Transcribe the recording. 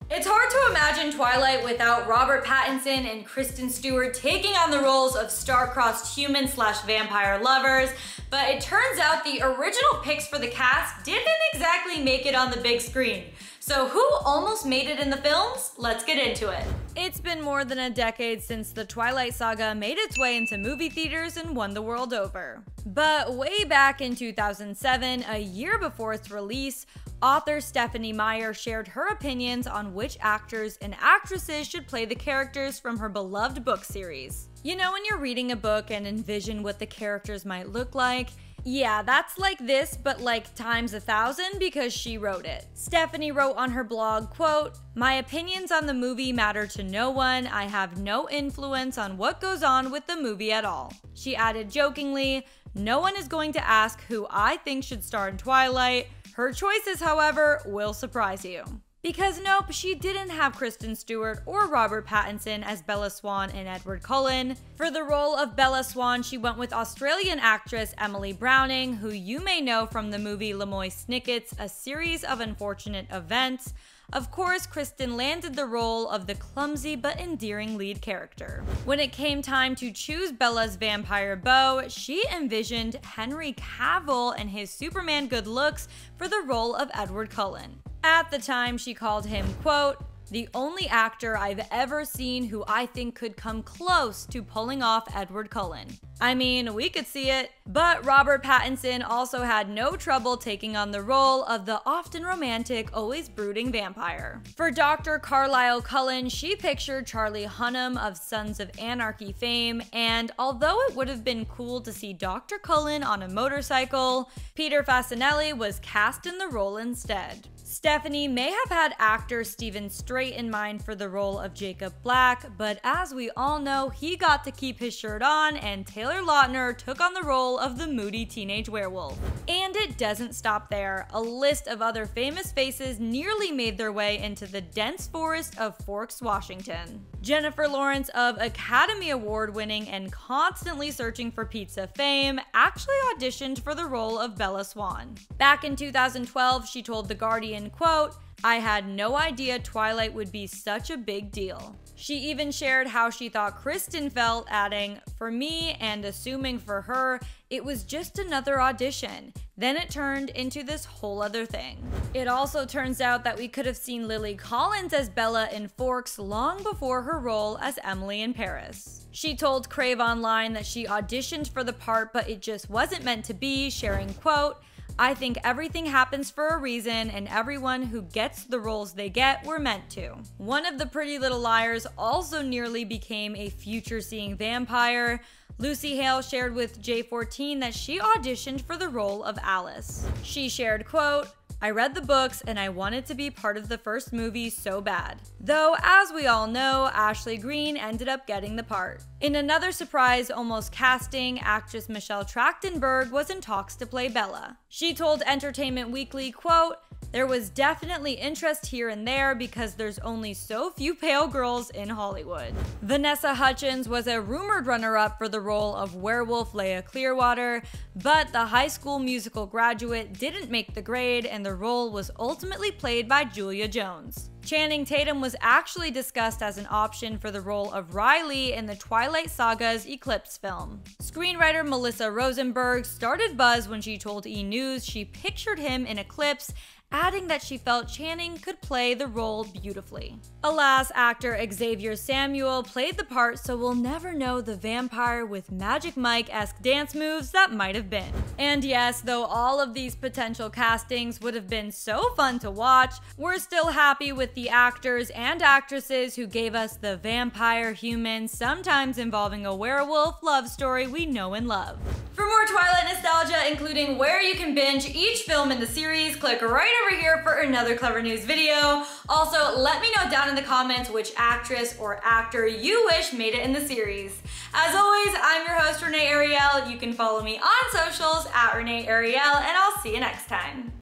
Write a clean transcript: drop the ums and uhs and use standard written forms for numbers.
It's hard to imagine Twilight without Robert Pattinson and Kristen Stewart taking on the roles of star-crossed human/vampire lovers, but it turns out the original picks for the cast didn't exactly make it on the big screen. So who almost made it in the films? Let's get into it. It's been more than a decade since the Twilight Saga made its way into movie theaters and won the world over. But way back in 2007, a year before its release, author Stephenie Meyer shared her opinions on which actors and actresses should play the characters from her beloved book series. You know when you're reading a book and envision what the characters might look like? Yeah, that's like this, but like times 1,000 because she wrote it. Stephenie wrote on her blog, quote, "My opinions on the movie matter to no one. I have no influence on what goes on with the movie at all." She added jokingly, "No one is going to ask who I think should star in Twilight. Her choices, however, will surprise you." Because nope, she didn't have Kristen Stewart or Robert Pattinson as Bella Swan and Edward Cullen. For the role of Bella Swan, she went with Australian actress Emily Browning, who you may know from the movie Lemoyne Snicket's A Series of Unfortunate Events. Of course, Kristen landed the role of the clumsy but endearing lead character. When it came time to choose Bella's vampire beau, she envisioned Henry Cavill and his Superman good looks for the role of Edward Cullen. At the time, she called him, quote, "the only actor I've ever seen who I think could come close to pulling off Edward Cullen." I mean, we could see it. But Robert Pattinson also had no trouble taking on the role of the often romantic, always brooding vampire. For Dr. Carlisle Cullen, she pictured Charlie Hunnam of Sons of Anarchy fame, and although it would have been cool to see Dr. Cullen on a motorcycle, Peter Facinelli was cast in the role instead. Stephenie may have had actor Stephen Strait in mind for the role of Jacob Black, but as we all know, he got to keep his shirt on and Taylor Lautner took on the role of the moody teenage werewolf. And it doesn't stop there. A list of other famous faces nearly made their way into the dense forest of Forks, Washington. Jennifer Lawrence of Academy Award winning and constantly searching for pizza fame actually auditioned for the role of Bella Swan. Back in 2012, she told The Guardian, quote, "I had no idea Twilight would be such a big deal." She even shared how she thought Kristen felt, adding, "For me, and assuming for her, it was just another audition. Then it turned into this whole other thing." It also turns out that we could have seen Lily Collins as Bella in Forks long before her role as Emily in Paris. She told Crave Online that she auditioned for the part, but it just wasn't meant to be, sharing, quote, "I think everything happens for a reason, and everyone who gets the roles they get were meant to." One of the Pretty Little Liars also nearly became a future-seeing vampire. Lucy Hale shared with J14 that she auditioned for the role of Alice. She shared, quote, "I read the books and I wanted to be part of the first movie so bad." Though, as we all know, Ashley Greene ended up getting the part. In another surprise almost casting, actress Michelle Trachtenberg was in talks to play Bella. She told Entertainment Weekly, quote, "There was definitely interest here and there because there's only so few pale girls in Hollywood." Vanessa Hudgens was a rumored runner-up for the role of werewolf Leia Clearwater, but the High School Musical graduate didn't make the grade and the role was ultimately played by Julia Jones. Channing Tatum was actually discussed as an option for the role of Riley in the Twilight Saga's Eclipse film. Screenwriter Melissa Rosenberg started buzz when she told E! News she pictured him in Eclipse, adding that she felt Channing could play the role beautifully. Alas, actor Xavier Samuel played the part, so we'll never know the vampire with Magic Mike-esque dance moves that might have been. And yes, though all of these potential castings would have been so fun to watch, we're still happy with the actors and actresses who gave us the vampire human, sometimes involving a werewolf love story we know and love. For more Twilight nostalgia, including where you can binge each film in the series, click right over here for another Clevver News video. Also, let me know down in the comments which actress or actor you wish made it in the series. As always, I'm your host, Renee Ariel. You can follow me on socials at Renee Ariel, and I'll see you next time.